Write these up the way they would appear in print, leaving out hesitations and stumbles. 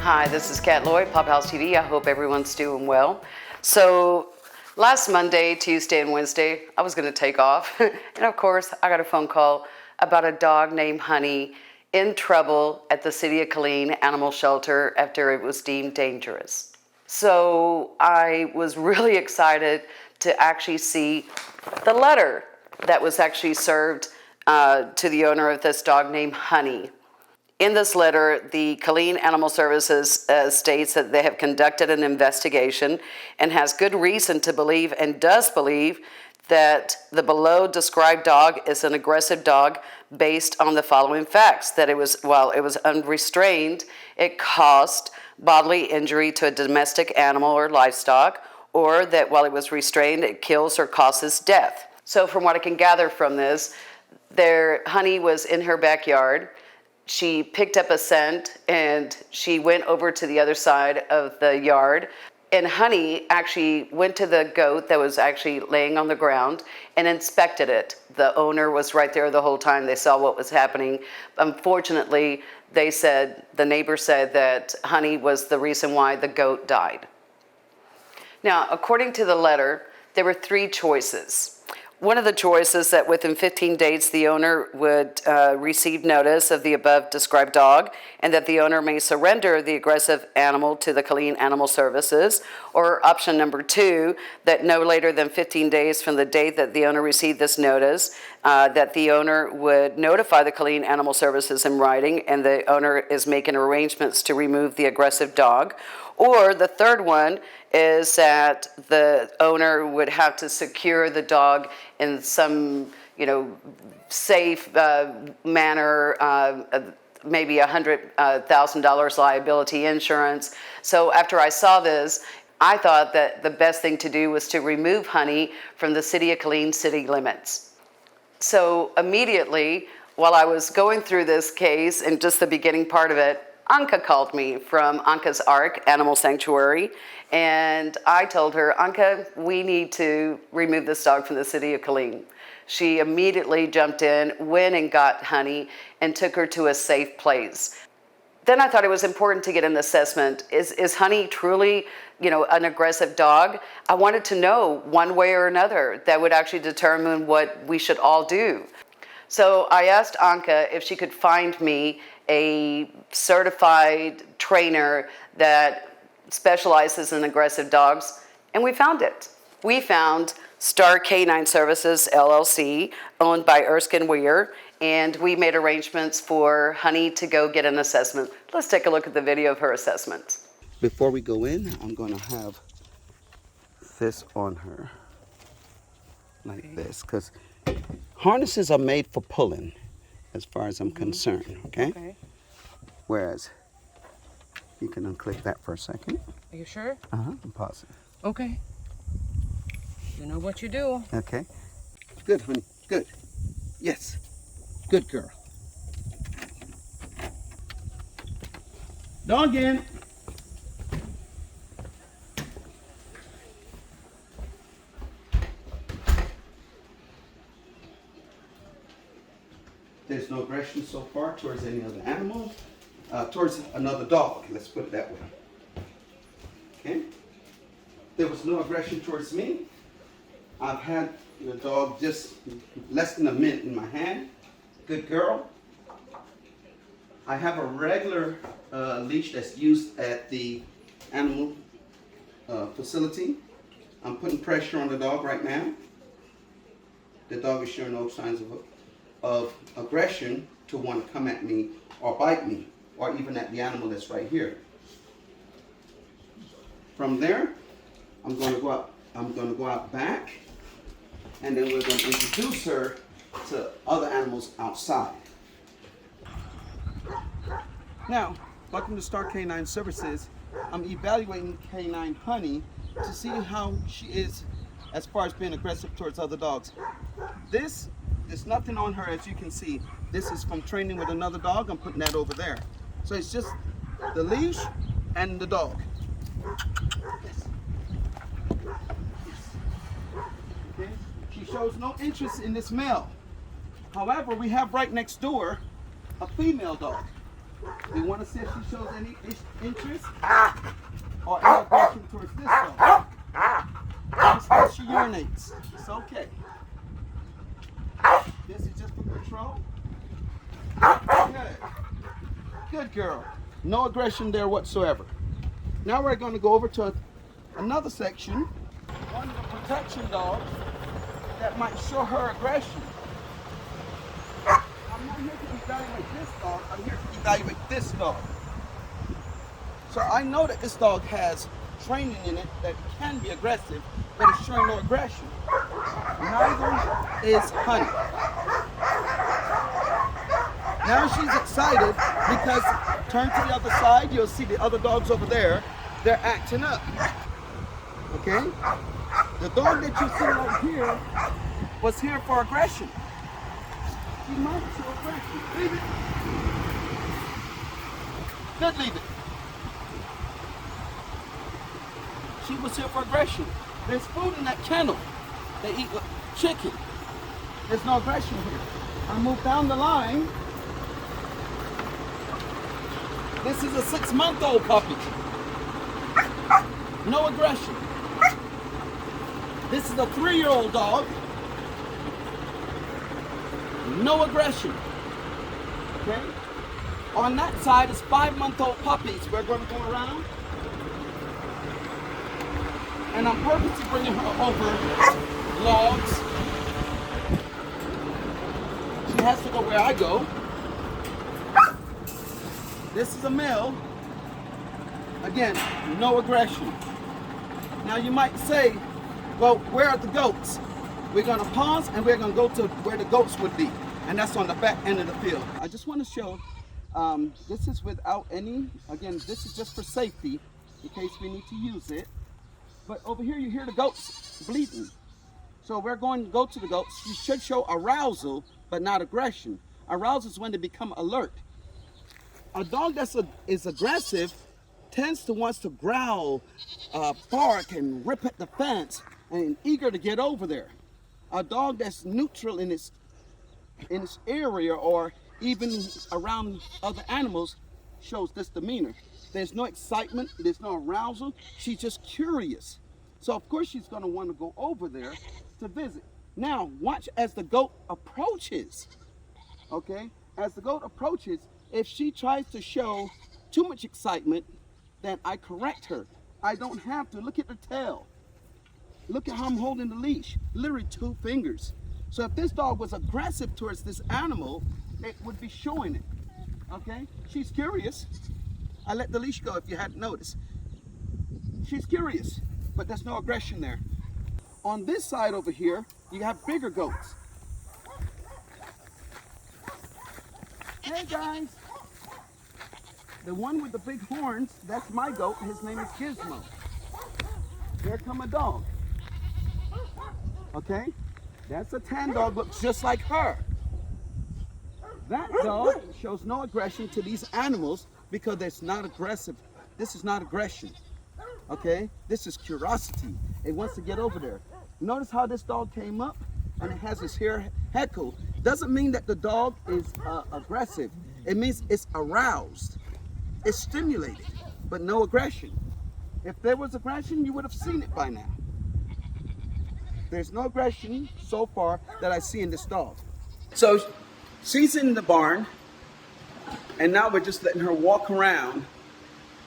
Hi, this is Lloyd, Paw Pals TV. I hope everyone's doing well. So last Monday, Tuesday, and Wednesday, I was going to take off. And of course, I got a phone call about a dog named Honey in trouble at the City of Killeen animal shelter after it was deemed dangerous. So I was really excited to actually see the letter that was actually served to the owner of this dog named Honey. In this letter, the Killeen Animal Services states that they have conducted an investigation and has good reason to believe and does believe that the below described dog is an aggressive dog based on the following facts: that while it was unrestrained, it caused bodily injury to a domestic animal or livestock, or that while it was restrained, it kills or causes death. So from what I can gather from this, Honey was in her backyard. She picked up a scent and she went over to the other side of the yard. And Honey actually went to the goat that was actually laying on the ground and inspected it. The owner was right there the whole time. They saw what was happening. Unfortunately, the neighbor said that Honey was the reason why the goat died. Now, according to the letter, there were three choices. One of the choices that within 15 days the owner would receive notice of the above described dog and that the owner may surrender the aggressive animal to the Killeen Animal Services, or option number two, that no later than 15 days from the date that the owner received this notice, that the owner would notify the Killeen Animal Services in writing and the owner is making arrangements to remove the aggressive dog. Or the third one is that the owner would have to secure the dog in some, safe manner, maybe $100,000 liability insurance. So after I saw this, I thought that the best thing to do was to remove Honey from the City of Killeen city limits. So immediately, while I was going through this case and just the beginning part of it, Anka called me from Anka's Ark Animal Sanctuary, and I told her, Anka, we need to remove this dog from the City of Killeen. She immediately jumped in, went and got Honey, and took her to a safe place. Then I thought it was important to get an assessment. Is Honey truly, an aggressive dog? I wanted to know one way or another that would actually determine what we should all do. So I asked Anka if she could find me a certified trainer that specializes in aggressive dogs, and we found it. We found Star Canine Services, LLC, owned by Erskin Weir, and we made arrangements for Honey to go get an assessment. Let's take a look at the video of her assessment. Before we go in, I'm going to have this on her, like this, because harnesses are made for pulling, as far as I'm concerned, okay? Whereas, you can unclick that for a second. Are you sure? I'm positive. Okay. You know what you do. Okay. Good, honey. Good. Yes. Good girl. Dog in. There's no aggression so far towards any other animal, towards another dog, let's put it that way. Okay? There was no aggression towards me. I've had the dog just less than a minute in my hand. Good girl. I have a regular leash that's used at the animal facility. I'm putting pressure on the dog right now. The dog is showing no signs of aggression to want to come at me or bite me, or even at the animal that's right here. From there, I'm going to go out back, and then we're going to introduce her to other animals outside. Now, welcome to Star Canine Services. I'm evaluating Canine Honey to see how she is as far as being aggressive towards other dogs. There's nothing on her, as you can see. This is from training with another dog. I'm putting that over there. So it's just the leash and the dog. Yes. Okay. She shows no interest in this male. However, we have right next door a female dog. We want to see if she shows any interest or any aggression towards this dog. Just as she urinates. It's okay. This is just for control. Good. Good girl. No aggression there whatsoever. Now we're going to go over to another section. One of the protection dogs that might show her aggression. I'm not here to evaluate this dog. I'm here to evaluate this dog. So I know that this dog has training in it that it can be aggressive, but it's showing no aggression. Neither is Honey. Now she's excited because turn to the other side, you'll see the other dogs over there. They're acting up. Okay? The dog that you see right here was here for aggression. She might show aggression. Leave it. Good, leave it. She was here for aggression. There's food in that kennel. They eat chicken. There's no aggression here. I move down the line. This is a 6-month-old puppy. No aggression. This is a 3-year-old dog. No aggression. Okay? On that side is 5-month-old puppies. We're going to go around. And I'm purposely bringing her over logs. She has to go where I go. This is a male. Again, no aggression. Now you might say, well, where are the goats? We're going to pause and we're going to go to where the goats would be. And that's on the back end of the field. I just want to show, this is without any, again, this is just for safety in case we need to use it. But over here you hear the goats bleating. So we're going to go to the goats. You should show arousal, but not aggression. Arousal is when they become alert. A dog that is aggressive tends to wants to growl, bark, and rip at the fence, and eager to get over there. A dog that's neutral in its area or even around other animals shows this demeanor. There's no excitement, there's no arousal. She's just curious. So of course she's going to want to go over there to visit. Now watch as the goat approaches. Okay, as the goat approaches, if she tries to show too much excitement, then I correct her. I don't have to. Look at the tail. Look at how I'm holding the leash. Literally 2 fingers. So if this dog was aggressive towards this animal, it would be showing it. Okay? She's curious. I let the leash go if you hadn't noticed. She's curious, but there's no aggression there. On this side over here, you have bigger goats. Hey guys. The one with the big horns, that's my goat. His name is Gizmo. Here come a dog. Okay? That's a tan dog, looks just like her. That dog shows no aggression to these animals because it's not aggressive. This is not aggression. Okay? This is curiosity. It wants to get over there. Notice how this dog came up and it has his hair heckle. Doesn't mean that the dog is aggressive. It means it's aroused. It's stimulated, but no aggression. If there was aggression, you would have seen it by now. There's no aggression so far that I see in this dog. So she's in the barn, and now we're just letting her walk around.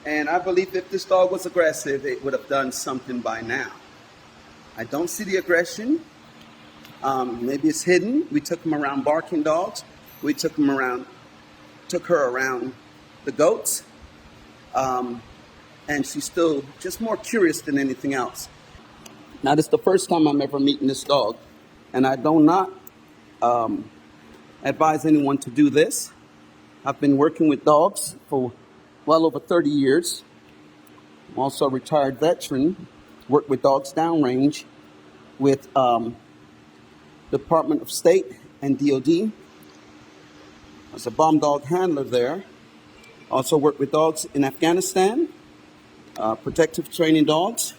And I believe if this dog was aggressive, it would have done something by now. I don't see the aggression. Maybe it's hidden. We took him around barking dogs. We took her around the goats, and she's still just more curious than anything else. Now, this is the first time I'm ever meeting this dog, and I do not advise anyone to do this. I've been working with dogs for well over 30 years. I'm also a retired veteran, worked with dogs downrange with Department of State and DOD. I was a bomb dog handler there. Also worked with dogs in Afghanistan, protective training dogs,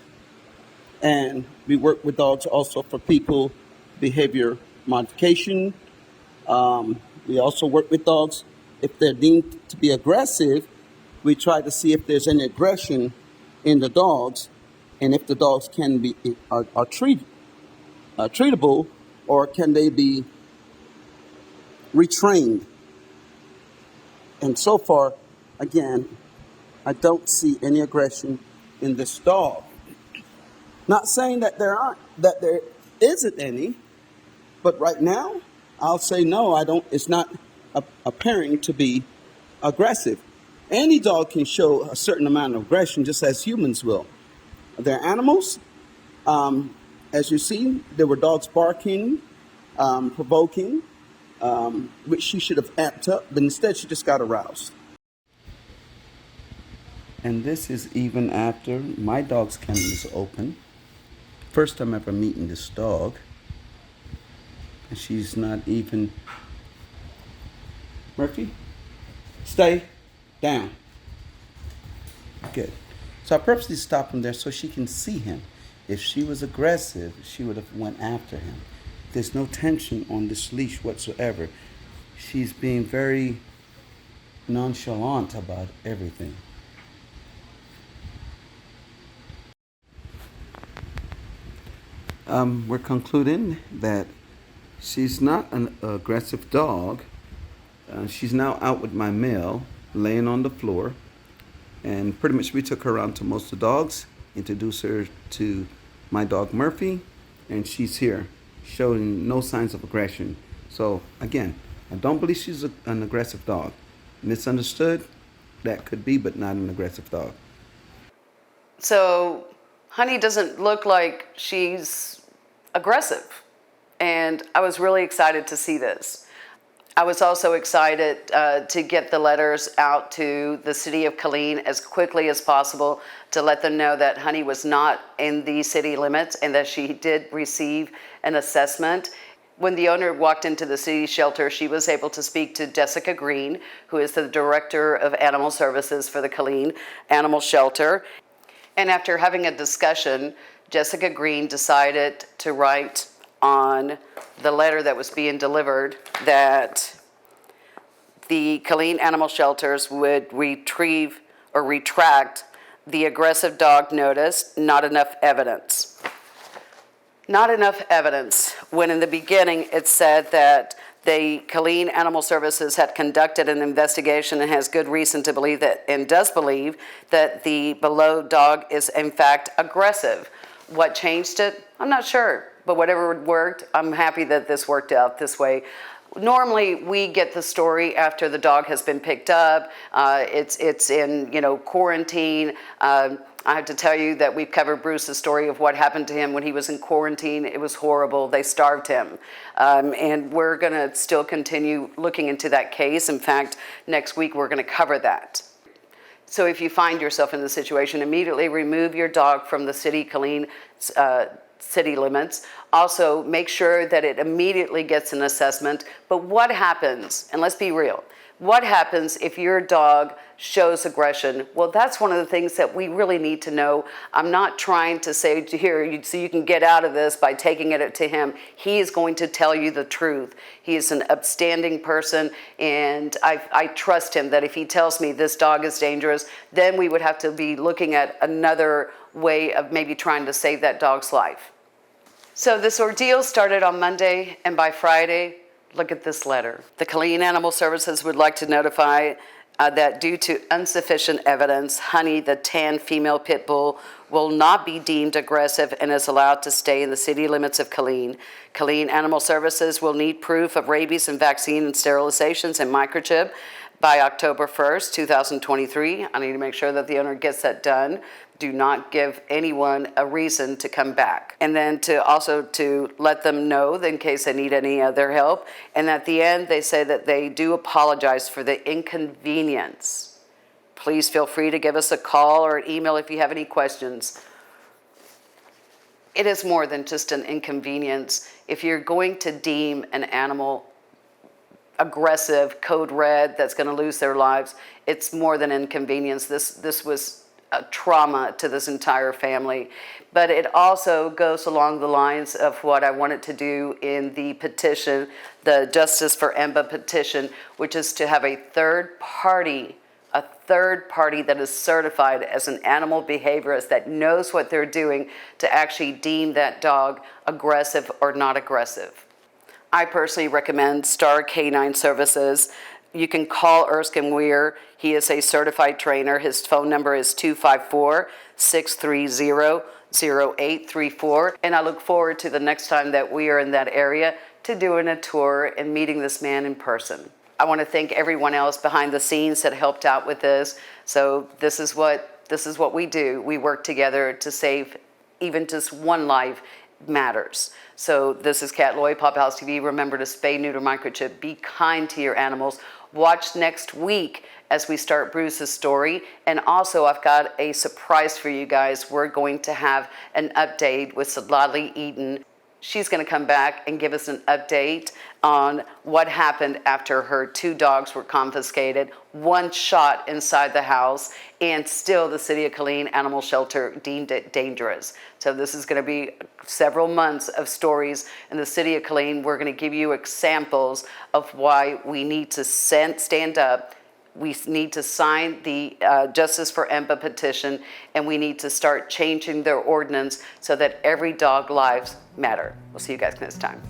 and we work with dogs also for people behavior modification. We also work with dogs if they're deemed to be aggressive, we try to see if there's any aggression in the dogs, and if the dogs can be are treatable, or can they be retrained. And so far, again, I don't see any aggression in this dog. Not saying that there isn't any, but right now, I'll say no. I don't. It's not appearing to be aggressive. Any dog can show a certain amount of aggression, just as humans will. They're animals. As you see, there were dogs barking, provoking, which she should have amped up, but instead she just got aroused. And this is even after my dog's kennel is open. First time ever meeting this dog. And she's not even... Murphy, stay down. Good. So I purposely stopped him there so she can see him. If she was aggressive, she would have went after him. There's no tension on this leash whatsoever. She's being very nonchalant about everything. We're concluding that she's not an aggressive dog. She's now out with my male, laying on the floor. And pretty much we took her around to most of the dogs, introduced her to my dog Murphy, and she's here, showing no signs of aggression. So again, I don't believe she's an aggressive dog. Misunderstood, that could be, but not an aggressive dog. So Honey doesn't look like she's aggressive. And I was really excited to see this. I was also excited to get the letters out to the City of Killeen as quickly as possible to let them know that Honey was not in the city limits and that she did receive an assessment. When the owner walked into the city shelter, she was able to speak to Jessica Green, who is the Director of Animal Services for the Killeen Animal Shelter. And after having a discussion, Jessica Green decided to write on the letter that was being delivered that the Killeen Animal Shelters would retrieve or retract the aggressive dog notice, not enough evidence. Not enough evidence, when in the beginning it said that the Killeen Animal Services had conducted an investigation and has good reason to believe that, and does believe, that the below dog is in fact aggressive. What changed it? I'm not sure, but whatever worked, I'm happy that this worked out this way. Normally, we get the story after the dog has been picked up. It's in, quarantine. I have to tell you that we've covered Bruce's story of what happened to him when he was in quarantine. It was horrible. They starved him. And we're going to still continue looking into that case. In fact, next week we're going to cover that. So if you find yourself in the situation, immediately remove your dog from the Killeen city limits. Also, make sure that it immediately gets an assessment. But what happens, and let's be real, what happens if your dog shows aggression? Well, that's one of the things that we really need to know. I'm not trying to say to here, so you can get out of this by taking it to him. He is going to tell you the truth. He is an upstanding person, and I trust him that if he tells me this dog is dangerous, then we would have to be looking at another way of maybe trying to save that dog's life. So this ordeal started on Monday, and by Friday, look at this letter. The Killeen Animal Services would like to notify that due to insufficient evidence, Honey, the tan female pit bull, will not be deemed aggressive and is allowed to stay in the city limits of Killeen. Killeen Animal Services will need proof of rabies and vaccine and sterilizations and microchip by October 1st, 2023. I need to make sure that the owner gets that done. Do not give anyone a reason to come back. And then to let them know in case they need any other help. And at the end, they say that they do apologize for the inconvenience. Please feel free to give us a call or an email if you have any questions. It is more than just an inconvenience. If you're going to deem an animal aggressive, code red, that's going to lose their lives, it's more than inconvenience. This was trauma to this entire family. But it also goes along the lines of what I wanted to do in the petition, the Justice for Emba petition, which is to have a third party that is certified as an animal behaviorist that knows what they're doing to actually deem that dog aggressive or not aggressive. I personally recommend Star Canine Services. You can call Erskin Weir. He is a certified trainer. His phone number is 254-630-0834. And I look forward to the next time that we are in that area to doing a tour and meeting this man in person. I want to thank everyone else behind the scenes that helped out with this. So this is what we do. We work together to save even just one life matters. So this is Cat Lloyd, Paw Pals TV. Remember to spay, neuter, microchip. Be kind to your animals. Watch next week as we start Bruce's story. And also, I've got a surprise for you guys. We're going to have an update with Sadlali Eaton. She's going to come back and give us an update on what happened after her 2 dogs were confiscated, 1 shot inside the house, and still the City of Killeen Animal Shelter deemed it dangerous. So this is going to be several months of stories in the City of Killeen. We're going to give you examples of why we need to stand up. We need to sign the Justice for Emba petition, and we need to start changing their ordinance so that every dog lives matter. We'll see you guys next time.